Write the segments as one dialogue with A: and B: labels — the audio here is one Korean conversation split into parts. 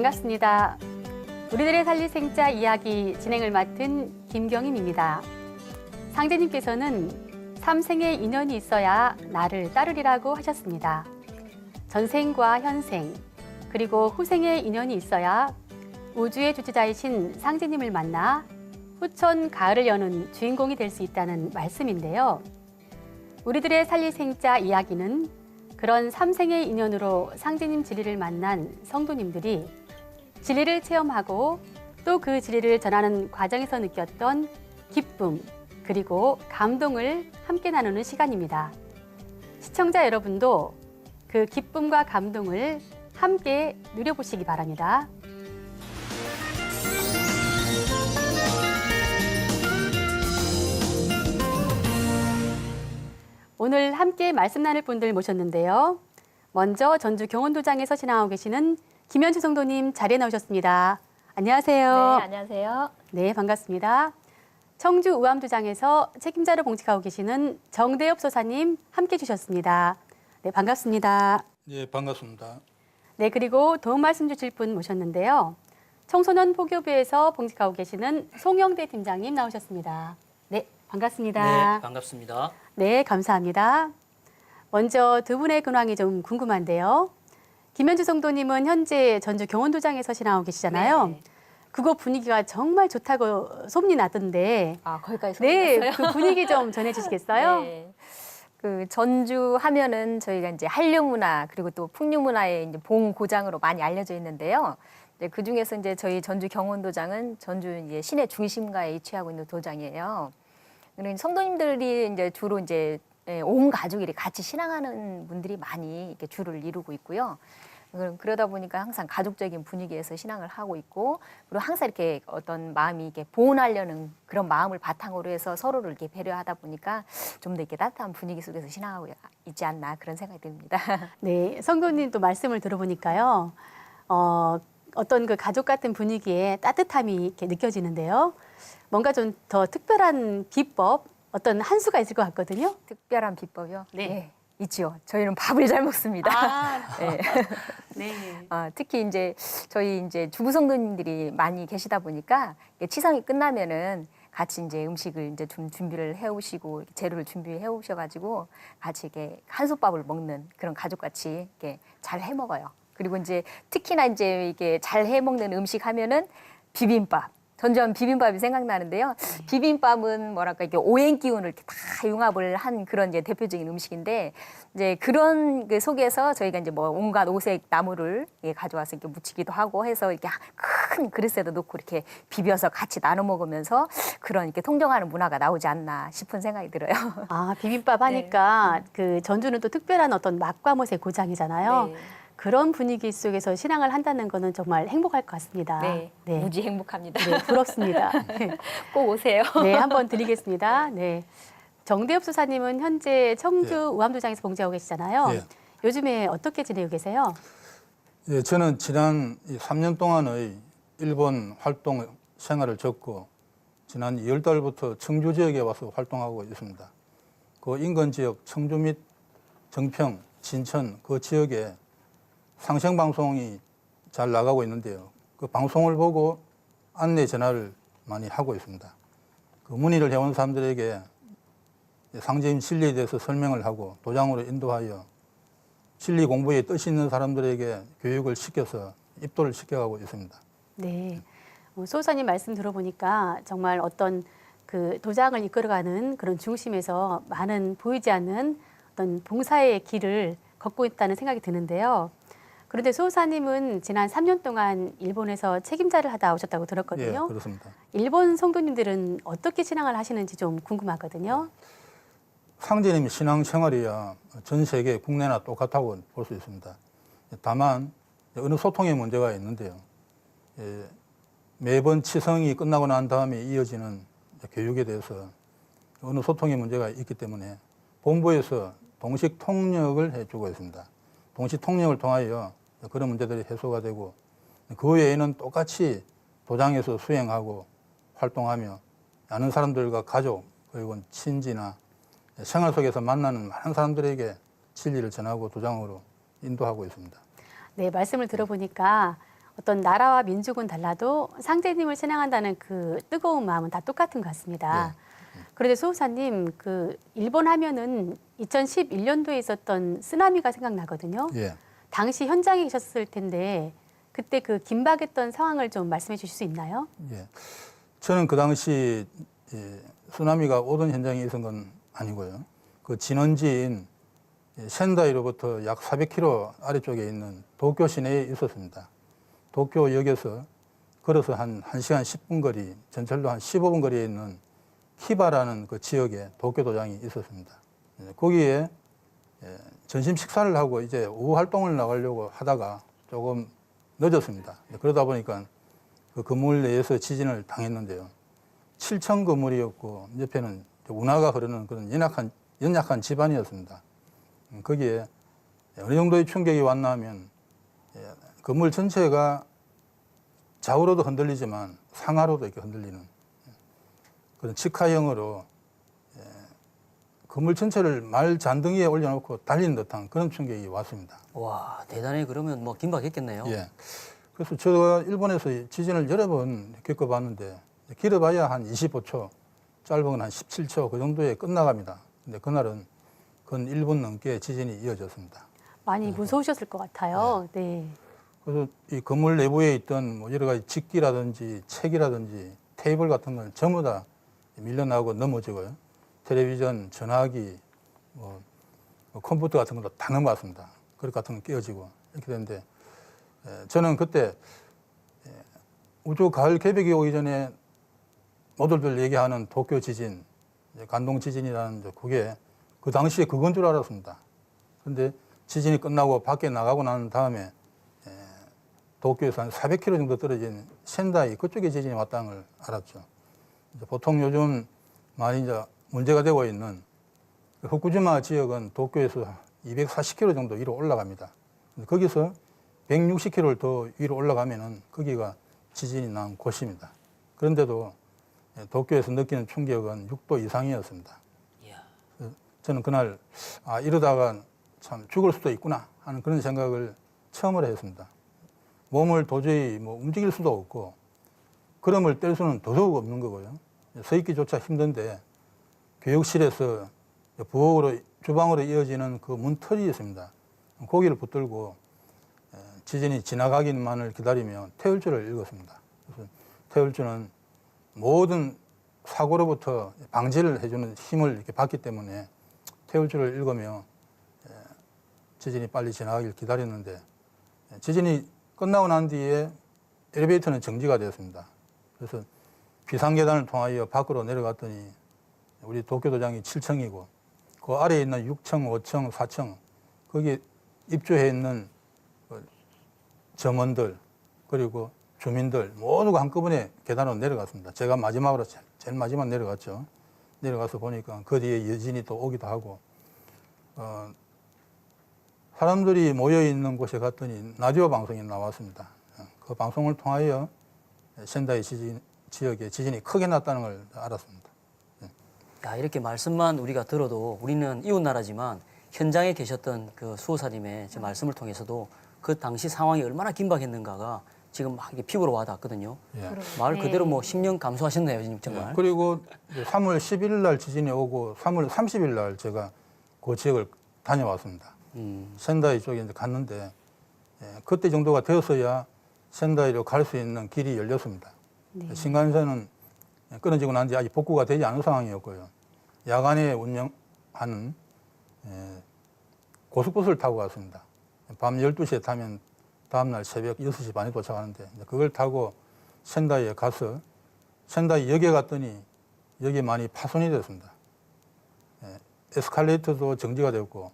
A: 반갑습니다. 우리들의 살리생자 이야기 진행을 맡은 김경임입니다. 상제님께서는 삼생의 인연이 있어야 나를 따르리라고 하셨습니다. 전생과 현생, 그리고 후생의 인연이 있어야 우주의 주체자이신 상제님을 만나 후천 가을을 여는 주인공이 될 수 있다는 말씀인데요. 우리들의 살리생자 이야기는 그런 삼생의 인연으로 상제님 진리를 만난 성도님들이 진리를 체험하고 또 그 진리를 전하는 과정에서 느꼈던 기쁨 그리고 감동을 함께 나누는 시간입니다. 시청자 여러분도 그 기쁨과 감동을 함께 누려보시기 바랍니다. 오늘 함께 말씀 나눌 분들 모셨는데요. 먼저 전주 경원도장에서 신앙하고 계시는 김현주 성도님 자리에 나오셨습니다. 안녕하세요.
B: 네, 안녕하세요.
A: 네, 반갑습니다. 청주 우암도장에서 책임자로 봉직하고 계시는 정대엽 소사님 함께 해주셨습니다. 네, 반갑습니다.
C: 예, 반갑습니다.
A: 네, 그리고 도움 말씀 주실 분 모셨는데요. 청소년 포교부에서 봉직하고 계시는 송영대 팀장님 나오셨습니다. 네, 반갑습니다.
D: 네, 반갑습니다.
A: 네, 감사합니다. 먼저 두 분의 근황이 좀 궁금한데요. 김현주 성도님은 현재 전주 경원도장에서 신앙하고 계시잖아요.
B: 네.
A: 그곳 분위기가 정말 좋다고 소문이 나던데.
B: 아, 거기까지
A: 네,
B: 소문났어요?
A: 그 분위기 좀 전해주시겠어요?
B: 네. 그 전주 하면은 저희가 이제 한류 문화 그리고 또 풍류 문화의 이제 봉고장으로 많이 알려져 있는데요. 그 중에서 이제 저희 전주 경원도장은 전주 이제 시내 중심가에 위치하고 있는 도장이에요. 그리고 성도님들이 이제 주로 이제 온 가족이 같이 신앙하는 분들이 많이 이렇게 주를 이루고 있고요. 그러다 보니까 항상 가족적인 분위기에서 신앙을 하고 있고, 그리고 항상 이렇게 어떤 마음이 이렇게 보온하려는 그런 마음을 바탕으로 해서 서로를 이렇게 배려하다 보니까 좀 더 이렇게 따뜻한 분위기 속에서 신앙하고 있지 않나 그런 생각이 듭니다.
A: 네, 성도님 또 말씀을 들어보니까요. 어떤 그 가족 같은 분위기에 따뜻함이 이렇게 느껴지는데요. 뭔가 좀 더 특별한 비법, 어떤 한 수가 있을 것 같거든요.
B: 특별한 비법이요?
A: 네.
B: 네, 있죠. 저희는 밥을 잘 먹습니다. 네.
A: 네.
B: 특히 이제 저희 이제 주부 성도님들이 많이 계시다 보니까 치성이 끝나면은 같이 이제 음식을 이제 좀 준비를 해오시고 재료를 준비해 오셔가지고 같이 이렇게 한솥밥을 먹는 그런 가족같이 이렇게 잘 해 먹어요. 그리고 이제 특히나 이제 이게 잘 해 먹는 음식 하면은 비빔밥. 전주하면 비빔밥이 생각나는데요. 비빔밥은 뭐랄까 이게 오행 기운을 이렇게 다 융합을 한 그런 이제 대표적인 음식인데 이제 그런 그 속에서 저희가 이제 뭐 온갖 오색 나물을 가져와서 이렇게 무치기도 하고 해서 이렇게 큰 그릇에다 놓고 이렇게 비벼서 같이 나눠 먹으면서 그런 이렇게 통정하는 문화가 나오지 않나 싶은 생각이 들어요.
A: 아, 비빔밥 하니까 그 전주는 또 특별한 어떤 맛과 멋의 고장이잖아요.
B: 네.
A: 그런 분위기 속에서 신앙을 한다는 거는 정말 행복할 것 같습니다.
B: 네, 무지 행복합니다.
A: 네, 부럽습니다.
B: 꼭 오세요.
A: 네, 한번 드리겠습니다. 네. 정대엽 수사님은 현재 청주
C: 예.
A: 우암도장에서 봉제하고 계시잖아요.
C: 예.
A: 요즘에 어떻게 지내고 계세요?
C: 예, 저는 지난 3년 동안의 일본 활동 생활을 접고 지난 2월달부터 청주 지역에 와서 활동하고 있습니다. 그 인근 지역 청주 및 정평, 진천 그 지역에 상생방송이 잘 나가고 있는데요. 그 방송을 보고 안내 전화를 많이 하고 있습니다. 그 문의를 해온 사람들에게 상제님 진리에 대해서 설명을 하고 도장으로 인도하여 진리 공부에 뜻이 있는 사람들에게 교육을 시켜서 입도를 시켜가고 있습니다.
A: 네. 소사님 말씀 들어보니까 정말 어떤 그 도장을 이끌어가는 그런 중심에서 많은 보이지 않는 어떤 봉사의 길을 걷고 있다는 생각이 드는데요. 그런데 소사님은 지난 3년 동안 일본에서 책임자를 하다 오셨다고 들었거든요.
C: 예, 그렇습니다.
A: 일본 성도님들은 어떻게 신앙을 하시는지 좀 궁금하거든요.
C: 상제님 신앙 생활이야 전 세계 국내나 똑같다고 볼 수 있습니다. 다만 어느 소통의 문제가 있는데요. 매번 치성이 끝나고 난 다음에 이어지는 교육에 대해서 어느 소통의 문제가 있기 때문에 본부에서 동식 통역을 해주고 있습니다. 동식 통역을 통하여 그런 문제들이 해소가 되고 그 외에는 똑같이 도장에서 수행하고 활동하며 아는 사람들과 가족 그리고 친지나 생활 속에서 만나는 많은 사람들에게 진리를 전하고 도장으로 인도하고 있습니다.
A: 네, 말씀을 들어보니까 어떤 나라와 민족은 달라도 상제님을 찬양한다는 그 뜨거운 마음은 다 똑같은 것 같습니다. 그런데 수호사님, 그 일본 하면은 2011년도에 있었던 쓰나미가 생각나거든요.
C: 예.
A: 당시 현장에 계셨을 텐데 그때 그 긴박했던 상황을 좀 말씀해 주실 수 있나요?
C: 예. 저는 그 당시 쓰나미가 오던 현장에 있은 건 아니고요. 그 진원지인 센다이로부터 약 400km 아래쪽에 있는 도쿄 시내에 있었습니다. 도쿄역에서 걸어서 한 1시간 10분 거리, 전철로 한 15분 거리에 있는 키바라는 그 지역에 도쿄도장이 있었습니다. 거기에 점심 식사를 하고 이제 오후 활동을 나가려고 하다가 조금 늦었습니다. 그러다 보니까 그 건물 내에서 지진을 당했는데요. 7층 건물이었고 옆에는 운하가 흐르는 그런 연약한 집안이었습니다. 거기에 어느 정도의 충격이 왔나 하면 건물 전체가 좌우로도 흔들리지만 상하로도 이렇게 흔들리는 그런 직하형으로 건물 전체를 말 잔등이에 올려놓고 달리는 듯한 그런 충격이 왔습니다.
D: 와, 대단히 그러면 뭐 긴박했겠네요.
C: 예. 그래서 제가 일본에서 지진을 여러 번 겪어봤는데 길어봐야 한 25초, 짧은 건 한 17초 그 정도에 끝나갑니다. 근데 그날은 근 1분 넘게 지진이 이어졌습니다.
A: 많이 무서우셨을 것 같아요. 네.
C: 그래서 이 건물 내부에 있던 뭐 여러 가지 직기라든지 책이라든지 테이블 같은 건 전부 다 밀려나고 넘어지고요. 텔레비전, 전화기, 뭐 컴퓨터 같은 것도 다 넘어갔습니다. 그릇 같은 건 깨어지고 이렇게 됐는데 저는 그때 우주 가을 개벽이 오기 전에 모두들 얘기하는 도쿄 지진, 간동 지진이라는 그게 그 당시에 그건 줄 알았습니다. 그런데 지진이 끝나고 밖에 나가고 난 다음에 도쿄에서 한 400km 정도 떨어진 센다이 그쪽에 지진이 왔다는 걸 알았죠. 보통 요즘 많이 이제 문제가 되고 있는 후쿠시마 지역은 도쿄에서 240km 정도 위로 올라갑니다. 거기서 160km를 더 위로 올라가면은 거기가 지진이 난 곳입니다. 그런데도 도쿄에서 느끼는 충격은 6도 이상이었습니다.
D: 이야.
C: 저는 그날 이러다가 참 죽을 수도 있구나 하는 그런 생각을 처음으로 했습니다. 몸을 도저히 뭐 움직일 수도 없고 걸음을 뗄 수는 더더욱 없는 거고요. 서 있기조차 힘든데 교육실에서 부엌으로 주방으로 이어지는 그 문틀이 있습니다. 고기를 붙들고 지진이 지나가기만을 기다리며 태울줄을 읽었습니다. 그래서 태울줄은 모든 사고로부터 방지를 해주는 힘을 이렇게 받기 때문에 태울줄을 읽으며 지진이 빨리 지나가길 기다렸는데 지진이 끝나고 난 뒤에 엘리베이터는 정지가 되었습니다. 그래서 비상계단을 통하여 밖으로 내려갔더니 우리 도쿄도장이 7층이고 그 아래에 있는 6층, 5층, 4층 거기에 입주해 있는 점원들 그리고 주민들 모두가 한꺼번에 계단으로 내려갔습니다. 제가 마지막으로 제일 마지막 내려갔죠. 내려가서 보니까 그 뒤에 여진이 또 오기도 하고 사람들이 모여있는 곳에 갔더니 라디오 방송이 나왔습니다. 그 방송을 통하여 센다이 지역에 지진이 크게 났다는 걸 알았습니다.
D: 야, 이렇게 말씀만 우리가 들어도 우리는 이웃나라지만 현장에 계셨던 그 수호사님의 제 말씀을 통해서도 그 당시 상황이 얼마나 긴박했는가가 지금 막 이게 피부로 와닿거든요.
C: 예.
D: 말 그대로 뭐 10년 감수하셨네요, 지금
C: 예.
D: 정말.
C: 그리고 3월 11일 날 지진이 오고 3월 30일 날 제가 그 지역을 다녀왔습니다. 센다이 쪽에 이제 갔는데 그때 정도가 되었어야 센다이로 갈 수 있는 길이 열렸습니다.
A: 네.
C: 신간선은 끊어지고 난 뒤 아직 복구가 되지 않은 상황이었고요. 야간에 운영하는 고속버스를 타고 갔습니다. 밤 12시에 타면 다음날 새벽 6시 반에 도착하는데 그걸 타고 센다이에 가서 센다이 역에 갔더니 역이 많이 파손이 됐습니다. 에스컬레이터도 정지가 되었고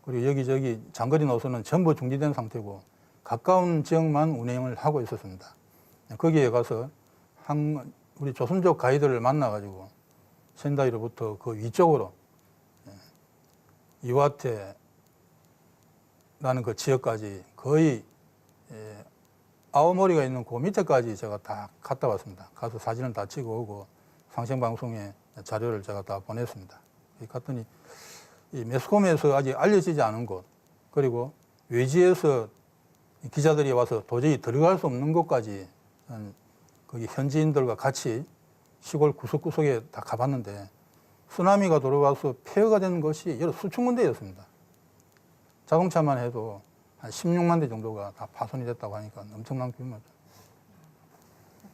C: 그리고 여기저기 장거리 노선은 전부 중지된 상태고 가까운 지역만 운행을 하고 있었습니다. 거기에 가서 우리 조선족 가이드를 만나가지고 센다이로부터 그 위쪽으로 이와테라는 그 지역까지 거의 아오모리가 있는 그 밑에까지 제가 다 갔다 왔습니다. 가서 사진을 다 찍어 오고 상생방송에 자료를 제가 다 보냈습니다. 갔더니 이 매스컴에서 아직 알려지지 않은 곳 그리고 외지에서 기자들이 와서 도저히 들어갈 수 없는 곳까지 거기 현지인들과 같이 시골 구석구석에 다 가봤는데 쓰나미가 들어와서 폐허가 된 것이 여러 수천 군데였습니다. 자동차만 해도 한 16만 대 정도가 다 파손이 됐다고 하니까 엄청난 규모죠.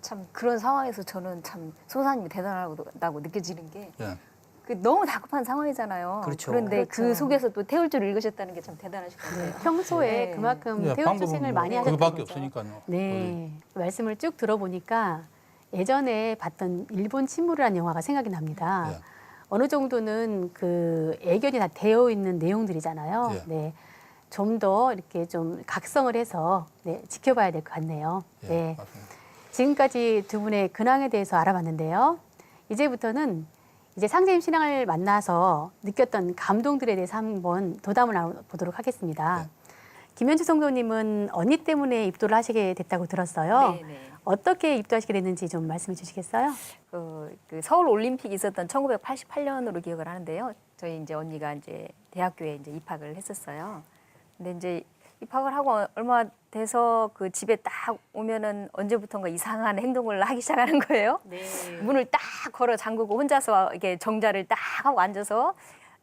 B: 참 그런 상황에서 저는 참 소사님이 대단하다고 느껴지는 게
C: 예.
B: 그 너무 다급한 상황이잖아요.
D: 그렇죠.
B: 그런데 그
A: 그렇죠.
B: 속에서 또 태울 줄 읽으셨다는 게 참 대단하신 것 같아요.
A: 평소에
B: 네.
A: 그만큼
C: 예,
A: 태울
C: 방법은
A: 투쟁을
C: 뭐
A: 많이 하셨던
C: 그거밖에
A: 거죠.
C: 없으니까요.
A: 네, 말씀을 쭉 들어보니까 예전에 봤던 일본 침몰이라는 영화가 생각이 납니다.
C: 예.
A: 어느 정도는 그 애견이 다 되어 있는 내용들이잖아요.
C: 예.
A: 네, 좀 더 이렇게 좀 각성을 해서 네, 지켜봐야 될 것 같네요.
C: 예,
A: 네,
C: 맞습니다.
A: 지금까지 두 분의 근황에 대해서 알아봤는데요. 이제부터는 이제 상제님 신앙을 만나서 느꼈던 감동들에 대해서 한번 도담을 나눠보도록 하겠습니다.
C: 네.
A: 김현주 성도님은 언니 때문에 입도를 하시게 됐다고 들었어요.
B: 네, 네.
A: 어떻게 입도하시게 됐는지 좀 말씀해 주시겠어요?
B: 그 서울 올림픽이 있었던 1988년으로 기억을 하는데요. 저희 이제 언니가 이제 대학교에 이제 입학을 했었어요. 근데 이제 입학을 하고 얼마 돼서 그 집에 딱 오면은 언제부턴가 이상한 행동을 하기 시작하는 거예요.
A: 네.
B: 문을 딱 걸어 잠그고 혼자서 이렇게 정자를 딱 하고 앉아서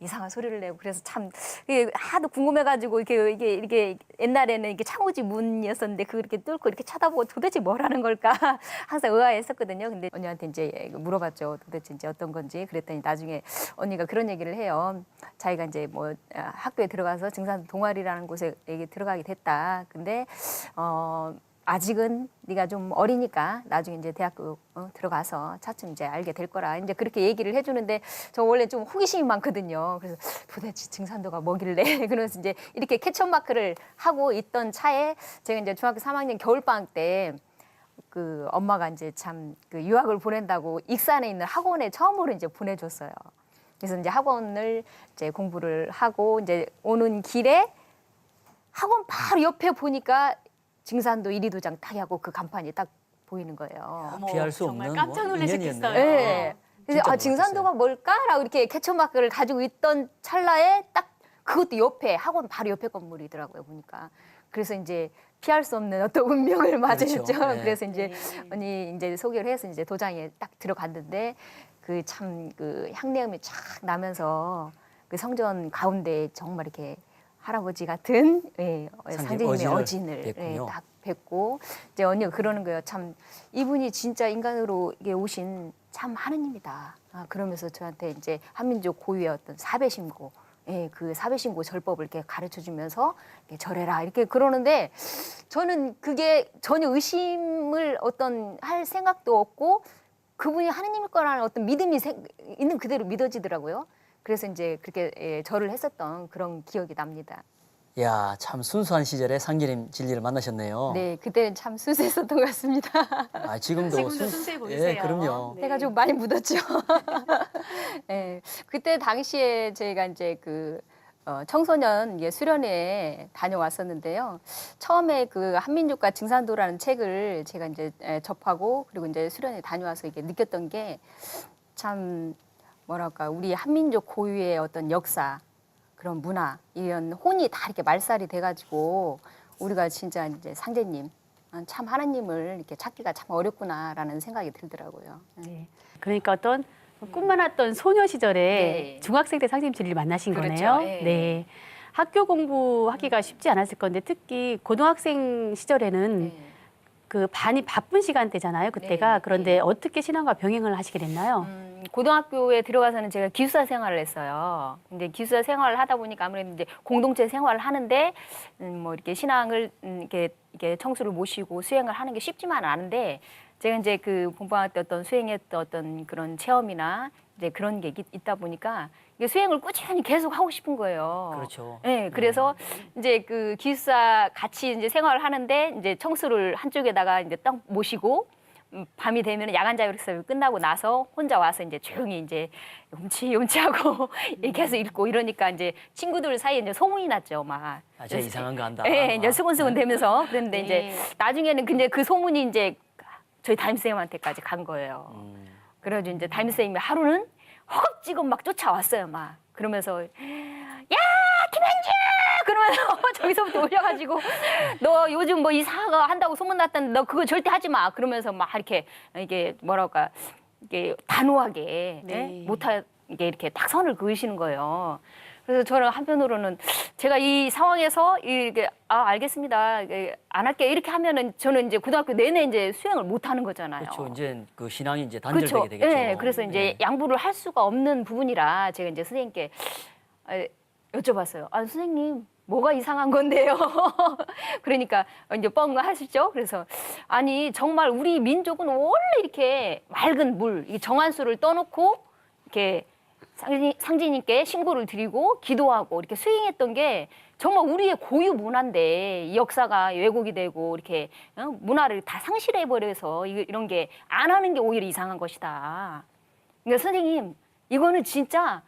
B: 이상한 소리를 내고 그래서 참 이게 하도 궁금해가지고 이게 옛날에는 이게 창호지 문이었었는데 그렇게 뚫고 이렇게 쳐다보고 도대체 뭐라는 걸까 항상 의아했었거든요. 근데 언니한테 이제 물어봤죠. 도대체 이제 어떤 건지 그랬더니 나중에 언니가 그런 얘기를 해요. 자기가 이제 뭐 학교에 들어가서 증산 동아리라는 곳에 들어가게 됐다. 근데 아직은 네가 좀 어리니까 나중에 이제 대학교 들어가서 차츰 이제 알게 될 거라 이제 그렇게 얘기를 해주는데 저 원래 좀 호기심이 많거든요. 그래서 도대체 증산도가 뭐길래 그러면서 이제 이렇게 캐치마크를 하고 있던 차에 제가 이제 중학교 3학년 겨울방학 때 그 엄마가 이제 참 그 유학을 보낸다고 익산에 있는 학원에 처음으로 이제 보내줬어요. 그래서 이제 학원을 이제 공부를 하고 이제 오는 길에 학원 바로 옆에 보니까 증산도 1위 도장 딱 하고 그 간판이 딱 보이는 거예요.
D: 피할 수
A: 정말
D: 없는
A: 깜짝
D: 뭐
A: 놀라셨겠어요.
D: 인연이었네요.
B: 네. 그래서
D: 진짜
B: 증산도가 뭘까라고 이렇게 캐쳐마크를 가지고 있던 찰나에 딱 그것도 옆에 학원 바로 옆에 건물이더라고요 보니까. 그래서 이제 피할 수 없는 어떤 운명을 맞이했죠.
D: 그렇죠. 네.
B: 그래서 이제 언니 이제 소개를 해서 이제 도장에 딱 들어갔는데 그 참 그 향내음이 쫙 나면서 그 성전 가운데 정말 이렇게 할아버지 같은 상제님의 어진을
D: 뵙군요.
B: 딱 뵙고 이제 언니가 그러는 거예요. 참 이분이 진짜 인간으로 이게 오신 참 하느님이다. 그러면서 저한테 이제 한민족 고유의 어떤 사배신고, 그 사배신고 절법을 이렇게 가르쳐 주면서 절해라 이렇게 그러는데 저는 그게 전혀 의심을 어떤 할 생각도 없고 그분이 하느님일 거라는 어떤 믿음이 있는 그대로 믿어지더라고요. 그래서 이제 그렇게 절을 했었던 그런 기억이 납니다.
D: 야, 참 순수한 시절에 상제님 진리를 만나셨네요.
B: 네, 그때는 참 순수했었던 것 같습니다.
A: 지금도 순수해 보이세요.
D: 예, 그럼요.
A: 네.
B: 해가 좀 많이 묻었죠. 네, 그때 당시에 저희가 이제 그 청소년 수련회에 다녀왔었는데요. 처음에 그 한민족과 증산도라는 책을 제가 이제 접하고 그리고 이제 수련회 다녀와서 이게 느꼈던 게 참 뭐랄까 우리 한민족 고유의 어떤 역사 그런 문화 이런 혼이 다 이렇게 말살이 돼가지고 우리가 진짜 이제 상제님 참 하나님을 이렇게 찾기가 참 어렵구나라는 생각이 들더라고요.
A: 네. 그러니까 어떤 꿈만았던 소녀 시절에
B: 네.
A: 중학생 때 상제님 진리를 만나신
B: 그렇죠.
A: 거네요.
B: 네.
A: 네. 학교 공부하기가 쉽지 않았을 건데 특히 고등학생 시절에는 그 반이 바쁜 시간대잖아요. 그때가.
B: 네.
A: 그런데
B: 네.
A: 어떻게 신앙과 병행을 하시게 됐나요?
B: 고등학교에 들어가서는 제가 기숙사 생활을 했어요. 근데 기숙사 생활을 하다 보니까 아무래도 이제 공동체 생활을 하는데 뭐 이렇게 신앙을 이렇게 청수를 모시고 수행을 하는 게 쉽지만은 않은데 제가 이제 그 본방학 때 어떤 수행했던 어떤 그런 체험이나 이제 그런 게 있다 보니까 이게 수행을 꾸준히 계속 하고 싶은 거예요.
D: 그렇죠.
B: 네, 그래서 이제 그 기숙사 같이 이제 생활을 하는데 이제 청수를 한쪽에다가 이제 딱 모시고 밤이 되면 야간 자율 수업이 끝나고 나서 혼자 와서 이제 조용히 이제 움치움치하고 계속 읽고 이러니까 이제 친구들 사이에 이제 소문이 났죠, 막.
D: 아, 제가 이상한 거 한다.
B: 네, 이제 수근수근 되면서 그런데 이제 나중에는 근데 그 소문이 이제 저희 담임선생님한테까지 간 거예요. 그래가지고 이제 담임선생님이 하루는 허겁지겁 막 쫓아왔어요, 막. 그러면서 야, 김현주! 그러면서
E: 저기서부터 올려가지고 너 요즘 뭐 이 사과 한다고 소문났다는데 너 그거 절대 하지 마. 그러면서 막 이렇게 이게 뭐랄까 이게 단호하게
A: 네.
E: 예? 못하 이게 이렇게 딱 선을 그으시는 거예요. 그래서 저는 한편으로는 제가 이 상황에서 이게 알겠습니다. 안 할게 이렇게 하면은 저는 이제 고등학교 내내 이제 수행을 못 하는 거잖아요.
D: 그렇죠. 이제 그 신앙이 이제
E: 그렇죠.
D: 단절되게 되겠죠.
E: 네, 그래서 이제
D: 네.
E: 양보를 할 수가 없는 부분이라 제가 이제 선생님께 여쭤봤어요. 아, 선생님, 뭐가 이상한 건데요? 그러니까 이제 뻥을 하시죠. 그래서 아니 정말 우리 민족은 원래 이렇게 맑은 물, 이 정한수를 떠놓고 이렇게 상지님께 신고를 드리고 기도하고 이렇게 수행했던 게 정말 우리의 고유 문화인데 이 역사가 왜곡이 되고 이렇게 문화를 다 상실해 버려서 이런 게 안 하는 게 오히려 이상한 것이다. 그러니까 선생님 이거는 진짜